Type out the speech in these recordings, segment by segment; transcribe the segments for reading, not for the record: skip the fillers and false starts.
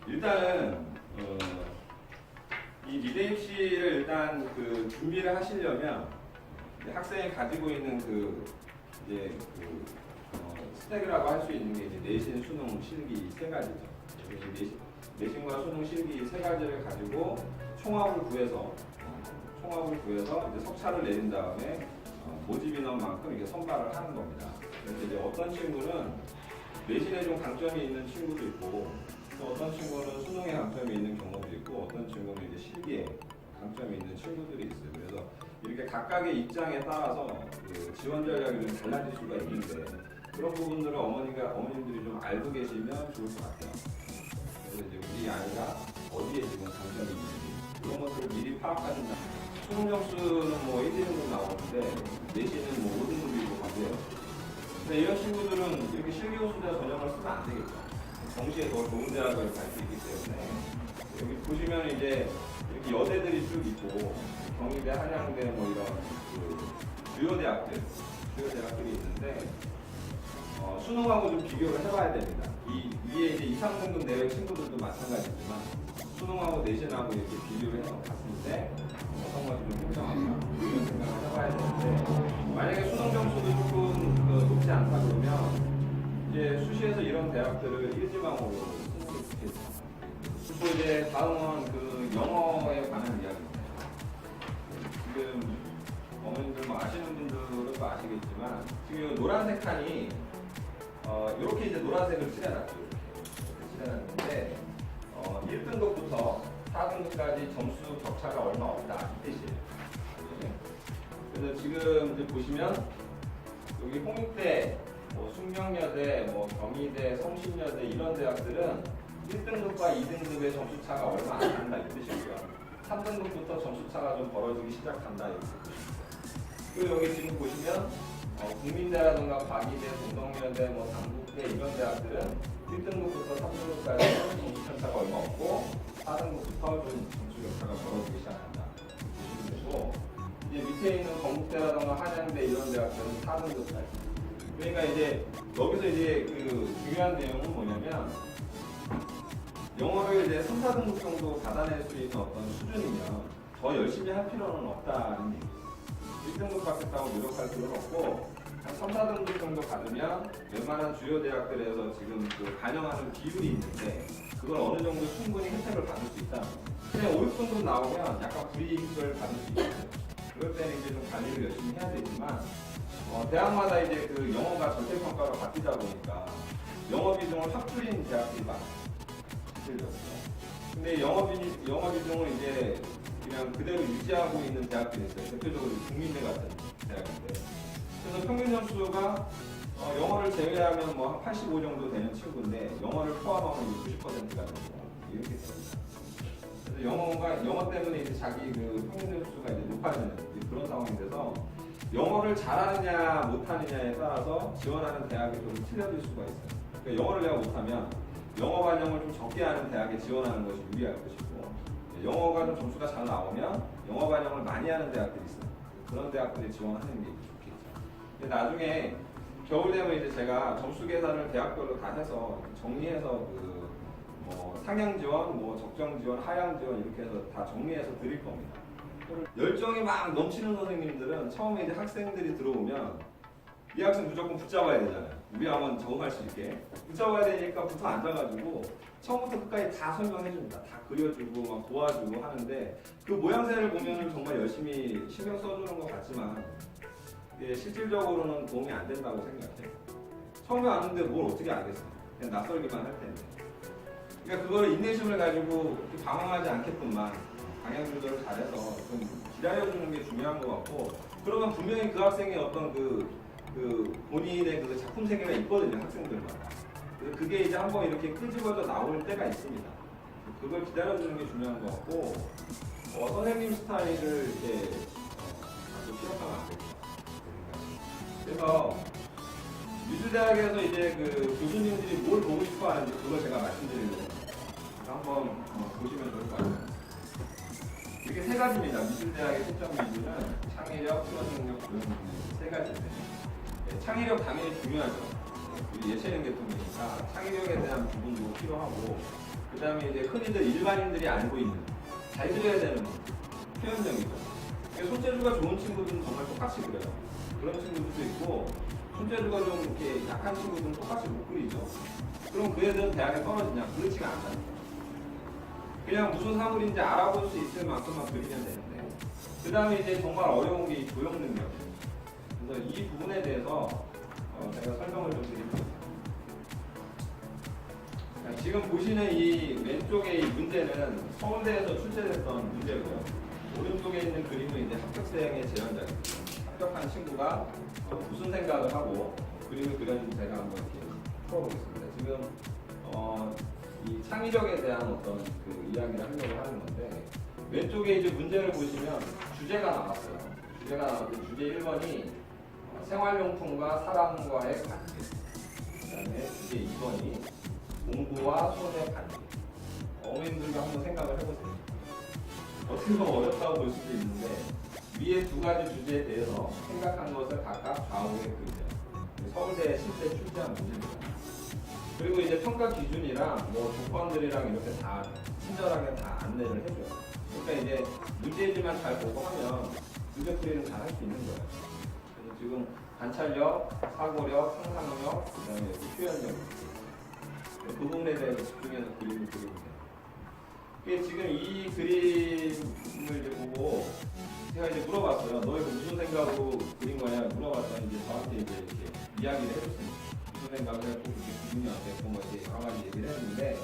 일단은 이 미래 입시를 일단 그 준비를 하시려면 학생이 가지고 있는 스택이라고 할 수 있는 게 이제 내신, 수능, 실기 세 가지죠. 내신과 수능, 실기 세 가지를 가지고 총합을 구해서 이제 석차를 내린 다음에 모집 인원만큼 이렇게 선발을 하는 겁니다. 그래서 이제 어떤 친구는 내신에 좀 강점이 있는 친구도 있고, 또 어떤 친구는 수능에 강점이 있는 경우도 있고, 어떤 친구는 이제 실기에 강점이 있는 친구들이 있어요. 그래서 이렇게 각각의 입장에 따라서 그 지원 전략이 좀 달라질 수가 있는데, 그런 부분들을 어머님들이 좀 알고 계시면 좋을 것 같아요. 그래서 이제 우리 아이가 어디에 지금 강점이 있는지 그런 것들을 미리 파악하는. 수능 점수는 뭐 1, 2등급 나오는데 내신은 뭐 5등급이고 가세요. 근데 이런 친구들은 이렇게 실기호수대 전형을 쓰면 안 되겠죠. 동시에 더 좋은 대학을 갈 수 있기 때문에. 여기 보시면 이제 이렇게 여대들이 쭉 있고, 경희대, 한양대 뭐 이런 그 주요 대학들이 있는데, 수능하고 좀 비교를 해봐야 됩니다. 이 위에 이제 2, 3등급 내외 친구들도 마찬가지지만 수능하고 내신하고 이렇게 비교를 해서 봤을 때 어떤 것이 좀 굉장하다 이런 생각을 해봐야 되는데, 만약에 수능 점수도 조금 높지 않다 그러면 이제 수시에서 이런 대학들을 일지망으로 쓰는 게 좋겠습니다. 그리고 이제 다음은 그 영어에 관한 이야기입니다. 지금 어머님들 뭐 아시는 분들은 또 아시겠지만 지금 노란색 칸이 이렇게 이제 노란색을 칠해놨죠. 이렇게 칠해놨는데 1등급부터 4등급까지 점수 격차가 얼마 없다 이 뜻이에요. 그래서 지금 이제 보시면 여기 홍익대, 뭐 숙명여대, 뭐 경희대, 성신여대 이런 대학들은 1등급과 2등급의 점수 차가 얼마 안 난다 이 뜻이고요. 3등급부터 점수 차가 좀 벌어지기 시작한다 이렇게 보시면. 그리고 여기 지금 보시면 국민대라든가 과기대, 동덕여대, 뭐 당국대 이런 대학들은 1등급부터 3등급까지 점수 편차가 얼마 없고 4등급부터 좀 점수 격차가 벌어지기 시작한다. 보시면 되고, 이제 밑에 있는 건국대라든가 한양대 이런 대학들은 4등급까지. 그러니까 이제 여기서 이제 그 중요한 내용은 뭐냐면 영어를 이제 3, 4등급 정도 받아낼 수 있는 어떤 수준이면 더 열심히 할 필요는 없다는 얘기예요. 1등급 받겠다고 노력할 필요는 없고 한 3, 4등급 정도 받으면 웬만한 주요 대학들에서 지금 그 반영하는 비율이 있는데 그걸 어느 정도 충분히 혜택을 받을 수 있다. 그냥 5, 6등급 나오면 약간 불이익을 받을 수 있어요. 그럴 때는 이제 좀 관리를 열심히 해야 되지만 대학마다 이제 그 영어가 절대평가로 바뀌다 보니까 영어 비중을 확 줄인 대학들이 많아요. 근데 영어 비중을 이제 그냥 그대로 유지하고 있는 대학들이 있어요. 대표적으로 국민대 같은 대학인데. 그래서 평균 점수가 영어를 제외하면 뭐 한 85 정도 되는 친구인데 영어를 포함하면 90%가 되고 이렇게 됩니다. 그래서 영어 때문에 이제 자기 그 평균 점수가 이제 높아지는 그런 상황이 돼서 영어를 잘하느냐 못하느냐에 따라서 지원하는 대학이 좀 틀려질 수가 있어요. 그러니까 영어를 내가 못하면 영어 반영을 좀 적게 하는 대학에 지원하는 것이 유리할 것이고, 영어가 좀 점수가 잘 나오면 영어 반영을 많이 하는 대학들이 있어요. 그런 대학들에 지원하는 게 좋겠죠. 근데 나중에 겨울 되면 이제 제가 점수 계산을 대학별로 다 해서 정리해서 상향 지원, 뭐 적정 지원, 하향 지원 이렇게 해서 다 정리해서 드릴 겁니다. 열정이 막 넘치는 선생님들은 처음에 이제 학생들이 들어오면 이 학생 무조건 붙잡아야 되잖아요. 우리 한번 적응할 수 있게 붙잡아야 되니까 붙어 앉아가지고 처음부터 끝까지 다 설명해줍니다. 다 그려주고 막 도와주고 하는데 그 모양새를 보면 정말 열심히 신경 써주는 것 같지만 이게 실질적으로는 도움이 안 된다고 생각해요. 처음에 왔는데 뭘 어떻게 알겠어요. 그냥 낯설기만 할 텐데. 그러니까 그걸 인내심을 가지고 방황하지 않게끔만 방향 조절을 잘해서 좀 기다려주는 게 중요한 것 같고, 그러면 분명히 그 학생의 어떤 본인의 그 작품 세계가 있거든요, 학생들마다. 그래서 그게 이제 한번 이렇게 끄집어져 나올 때가 있습니다. 그걸 기다려주는 게 중요한 것 같고, 선생님 스타일을 이렇게 자꾸 피력하면 안 됩니다. 그래서 미술대학에서 이제 그 교수님들이 뭘 보고 싶어 하는지 그걸 제가 말씀드리려고 한번 보시면 좋을 것 같아요. 이게 세 가지입니다. 미술대학의 채점 기준은 창의력, 수업 능력, 조형 능력 세 가지인데, 창의력 당연히 중요하죠. 예체능 계통이니까 창의력에 대한 부분도 필요하고, 그 다음에 이제 흔히들 일반인들이 알고 있는 잘 그려야 되는 표현력이죠. 손재주가 좋은 친구들은 정말 똑같이 그려요. 그런 친구들도 있고, 손재주가 좀 이렇게 약한 친구들은 똑같이 못 그리죠. 그럼 그 애들은 대학에 떨어지냐? 그렇지가 않다는 거예요. 그냥 무슨 사물인지 알아볼 수 있을 만큼만 그리면 되는데, 그 다음에 이제 정말 어려운 게 이 조형 능력이에요. 그래서 이 부분에 대해서 제가 설명을 좀 드립니다. 지금 보시는 이 왼쪽의 이 문제는 서울대에서 출제됐던 문제고요. 오른쪽에 있는 그림은 이제 합격생의 재현작입니다. 합격한 친구가 무슨 생각을 하고 그림을 그렸는지 제가 한번 이렇게 풀어보겠습니다. 지금 이 창의력에 대한 어떤 그 이야기를 하려고 하는 건데, 왼쪽에 이제 문제를 보시면 주제가 나왔어요. 주제가 나왔는데 주제 1번이 생활용품과 사람과의 관계, 그 다음에 주제 2번이 공부와 손의 관계. 어머님들도 한번 생각을 해보세요. 어떻게 보면 어렵다고 볼 수도 있는데, 위에 두 가지 주제에 대해서 생각한 것을 각각 좌우에 그리세요. 서울대 실제 출제한 문제입니다. 그리고 이제 평가 기준이랑 뭐 조건들이랑 이렇게 다 친절하게 다 안내를 해줘요. 그러니까 이제 문제지만 잘 보고 하면 문제 풀이는 잘 할 수 있는 거예요. 그래서 지금 관찰력, 사고력, 상상력, 그다음에 표현력, 그 부분에 대해서 집중해서 그림을 그리면 돼요. 지금 이 그림을 이제 보고 제가 이제 물어봤어요. 너 이거 무슨 생각으로 그린 거냐 물어봤더니 이제 저한테 이제 이렇게 이야기를 해줬습니다. 무슨 생각을 했고 그렇게 기분이 어땠고 뭐 이렇게 여러 가지 얘기를 했는데,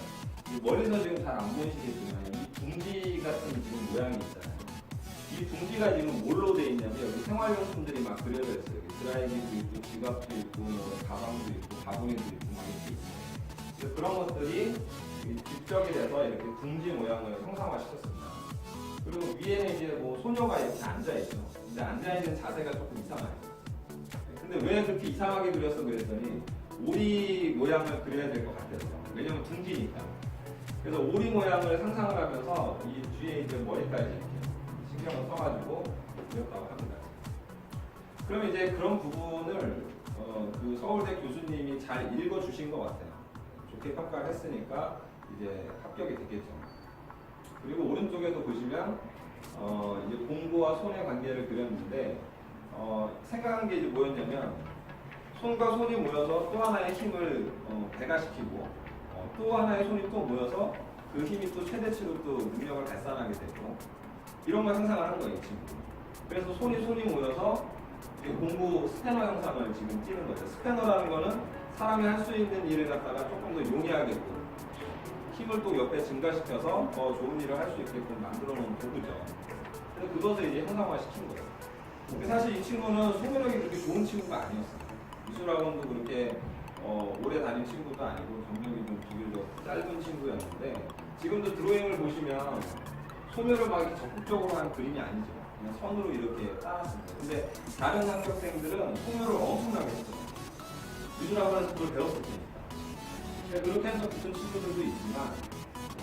멀리서 지금 잘 안 보이시겠지만 이 둥지 같은 지금 모양이 있잖아요. 이 둥지가 지금 뭘로 돼 있냐면 여기 생활용품들이 막 그려져 있어요. 여기 드라이기도 있고 지갑도 있고 뭐 가방도 있고 바구니도 있고 막 이렇게 있어요. 그래서 그런 것들이 집적이 돼서 이렇게 둥지 모양을 형상화시켰습니다. 그리고 위에는 이제 뭐 소녀가 이렇게 앉아있죠. 근데 앉아있는 자세가 조금 이상해요. 근데 왜 그렇게 이상하게 그렸어 그랬더니 오리 모양을 그려야 될 것 같아서. 왜냐면 둥지니까. 그래서 오리 모양을 상상을 하면서 이 뒤에 이제 머리까지 이렇게 신경을 써가지고 그렸다고 합니다. 그럼 이제 그런 부분을 그 서울대 교수님이 잘 읽어주신 것 같아요. 좋게 평가를 했으니까 이제 합격이 됐겠죠. 그리고 오른쪽에도 보시면 이제 공부와 손의 관계를 그렸는데 생각한 게 이제 뭐였냐면, 손과 손이 모여서 또 하나의 힘을 배가시키고 또 하나의 손이 또 모여서 그 힘이 또 최대치로 또 능력을 발산하게 되고, 이런 걸 상상을 한 거예요, 지금. 그래서 손이 모여서 공부 스패너 형상을 지금 띄는 거죠. 스패너라는 거는 사람이 할 수 있는 일을 갖다가 조금 더 용이하게끔 힘을 또 옆에 증가시켜서 더 좋은 일을 할 수 있게끔 만들어 놓은 도구죠. 그래서 그것을 이제 형상화 시킨 거예요. 근데 사실 이 친구는 소문력이 그렇게 좋은 친구가 아니었어요. 미술학원도 그렇게 오래 다닌 친구도 아니고 경력이 좀 비교적 짧은 친구였는데, 지금도 드로잉을 보시면 소묘를 막 이렇게 적극적으로 한 그림이 아니죠. 그냥 선으로 이렇게 따랐습니다. 근데 다른 학생들은 소묘를 엄청나게 했어요. 미술학원에서 그걸 배웠을 테니까. 그렇게 해서 붙은 친구들도 있지만,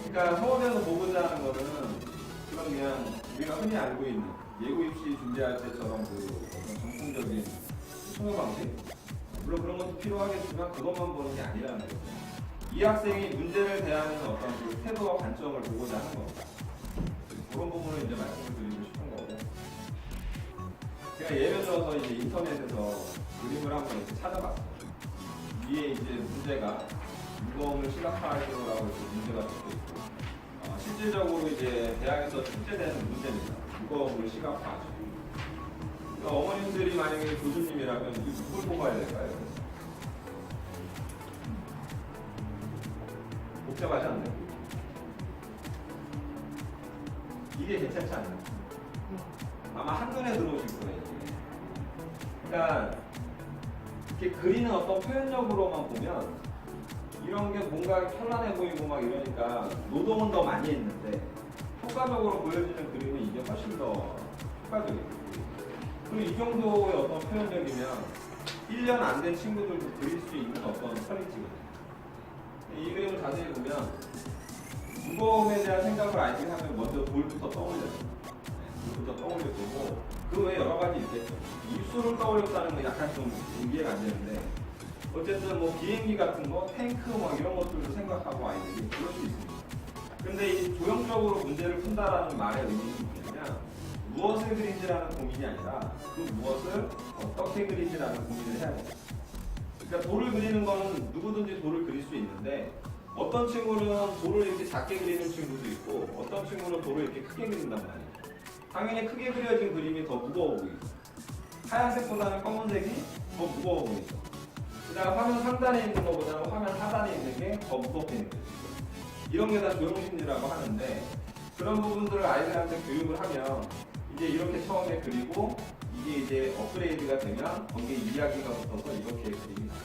그러니까 서울대에서 보고자 하는 거는 그냥 우리가 흔히 알고 있는 예고 입시 준비할 때처럼 그 어떤 정통적인 소묘 방식, 물론 그런 것도 필요하겠지만 그것만 보는 게 아니라는 거죠. 이 학생이 문제를 대하는 어떤 그 태도와 관점을 보고자 하는 겁니다. 그런 부분을 이제 말씀을 드리고 싶은 거고, 제가 예를 들어서 이제 인터넷에서 그림을 한번 이렇게 찾아봤어요. 위에 이제 문제가 무거움을 시각화하시라고 이렇게 문제가 적혀 있고, 실질적으로 이제 대학에서 출제되는 문제입니다. 무거움을 시각화하시고. 그러니까 어머님들이 만약에 교수님이라면 누굴 뽑아야 될까요? 복잡하지 않나요? 이게 괜찮지 않나요? 아마 한눈에 들어오실 거예요. 그러니까 이렇게 그리는 어떤 표현력으로만 보면 이런 게 뭔가 현란해 보이고 막 이러니까 노동은 더 많이 했는데 효과적으로 보여지는 그림은 이게 훨씬 더 효과적이에요. 그리고 이 정도의 어떤 표현력이면 1년 안 된 친구들도 그릴 수 있는 어떤 퀄리티거든요. 이 그림을 자세히 보면 무거움에 대한 생각을 알게 하면 먼저 돌부터 떠올려요. 돌부터 떠올릴 거고, 그 외에 여러 가지 있겠죠. 입술을 떠올렸다는 건 약간 좀 이해가 안 되는데, 어쨌든 뭐 비행기 같은 거, 탱크 뭐 이런 것들도 생각하고 아이들이 그럴 수 있습니다. 근데 이 조형적으로 문제를 푼다라는 말의 의미는 뭐냐면 무엇을 그린지라는 고민이 아니라 그 무엇을 어떻게 그린지라는 고민을 해야 됩니다. 그러니까 돌을 그리는 거는 누구든지 돌을 그릴 수 있는데 어떤 친구는 돌을 이렇게 작게 그리는 친구도 있고 어떤 친구는 돌을 이렇게 크게 그린단 말이에요. 당연히 크게 그려진 그림이 더 무거워 보이죠. 하얀색보다는 검은색이 더 무거워 보이죠. 그 다음 화면 상단에 있는 것보다는 화면 하단에 있는 게 더 무겁게 느껴져요. 이런 게 다 조형심리라고 하는데 그런 부분들을 아이들한테 교육을 하면 이제 이렇게 처음에 그리고 이게 이제 업그레이드가 되면 거기에 이야기가 붙어서 이렇게 그림이 나와요.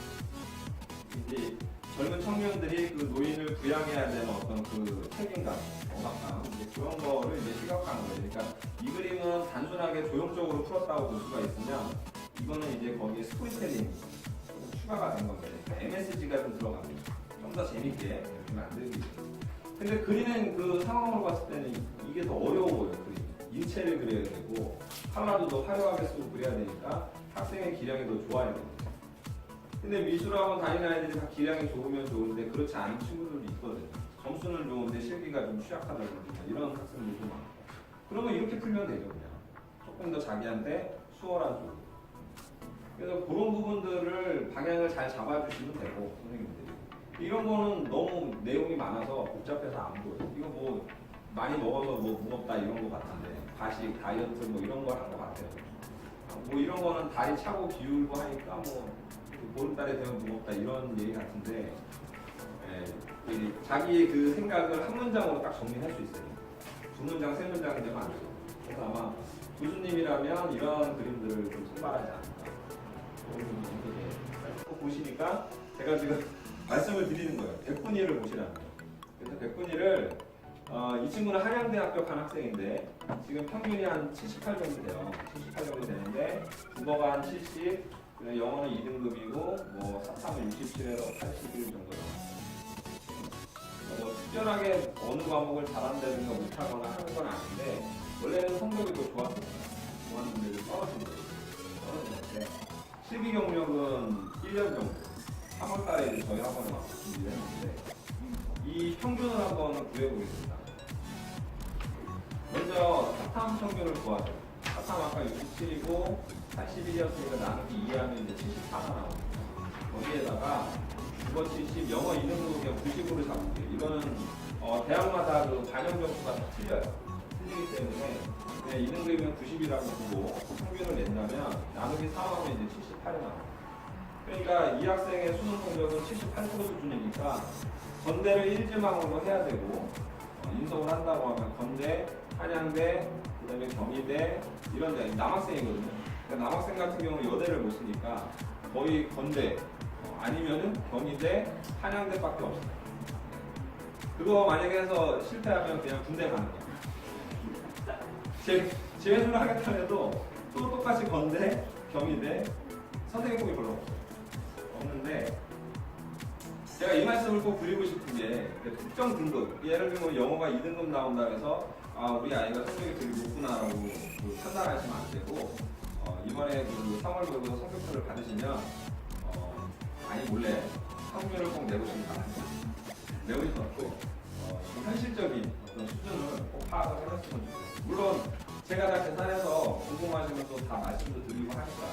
이제 젊은 청년들이 그 노인을 부양해야 되는 어떤 그 책임감, 억압감 이제 그런 거를 이제 시각화하는 거예요. 그러니까 이 그림은 단순하게 조형적으로 풀었다고 볼 수가 있으면 이거는 이제 거기에 스토리텔링이 추가가 된 겁니다. 그러니까 MSG가 좀 들어갑니다. 좀 더 재밌게 이렇게 만들기. 근데 그리는 그 상황으로 봤을 때는 이게 더 어려워요. 그림. 인체를 그려야 되고 컬러도 더 화려하게 쓰고 그려야 되니까 학생의 기량이 더 좋아야 됩니다. 근데 미술학원 다니는 아이들이 다 기량이 좋으면 좋은데 그렇지 않은 친구들도 있거든요. 점수는 좋은데 실기가 좀 취약하다든지 이런 학생들도 많고. 그러면 이렇게 풀면 되죠, 그냥. 조금 더 자기한테 수월한 쪽으로. 그래서 그런 부분들을 방향을 잘 잡아주시면 되고, 선생님들이. 이런 거는 너무 내용이 많아서 복잡해서 안 보여요. 이거 뭐 많이 먹어서 뭐 무겁다 이런 거 같은데, 과식, 다이어트 뭐 이런 걸 한 것 같아요. 뭐 이런 거는 다리 차고 기울고 하니까 뭐 보름달에 되면 무겁다 이런 얘기 같은데 자기의 그 생각을 한 문장으로 딱 정리할 수 있어요. 두 문장, 세 문장 되면 안 되고. 그래서 아마 교수님이라면 이런 그림들을 좀 선발하지 않을까. 보시니까 제가 지금 말씀을 드리는 거예요. 백분위를 보시라는 거예요. 그래서 백분위를 이 친구는 한양대학교 간 학생인데 지금 평균이 한 78 정도 돼요. 78 정도 되는데 국어가 한 70, 영어는 2등급이고 뭐 사탐은 67에서 81 정도 나와요. 뭐 특별하게 어느 과목을 잘한다든가 못하거나 하는 건 아닌데 원래는 성적이 더 좋았는데 떨어진 거예요. 떨어졌는데 실기 경력은 1년 정도 3월 달에 저희 학원에 와서 준비를 했는데 이 평균을 한번 구해보겠습니다. 먼저 사탐 평균을 구하죠. 사탐 아까 67이고 81이었으니까 나누기 2하면 이제 74가 나옵니다. 거기에다가 국어 70, 영어 2등급을 그냥 90으로 잡을게요. 이거는 대학마다 그 반영 점수가 다 틀려요. 틀리기 때문에 그냥 2등급이면 90이라고 보고 평균을 낸다면 나누기 4하면 이제 78이 나옵니다. 그러니까 이 학생의 수능 성적은 78% 수준이니까 건대를 1지망으로 해야 되고 인서울 한다고 하면 건대, 한양대, 그 다음에 경희대 이런 데 남학생이거든요. 그러니까 남학생 같은 경우는 여대를 못 쓰니까 거의 건대 아니면은 경희대, 한양대밖에 없어요. 그거 만약에 해서 실패하면 그냥 군대 가는 거예요. 재회수를 하겠다 해도 또 똑같이 건대, 경희대, 선생님복이 별로 없는데 제가 이 말씀을 꼭 드리고 싶은 게 특정 등급, 예를 들면 영어가 2등급 나온다 해서 우리 아이가 성적이 되게 높구나라고 판단하시면 안 되고 이번에 그 3월 보고 성적표를 받으시면 아니 몰래 성적을 꼭 내보시면 바랍니다. 내보시면 없고 현실적인 어떤 수준을 꼭 파악을 해봤으면 좋겠습니다. 물론 제가 다 계산해서 궁금하시면 또 다 말씀도 드리고 하니까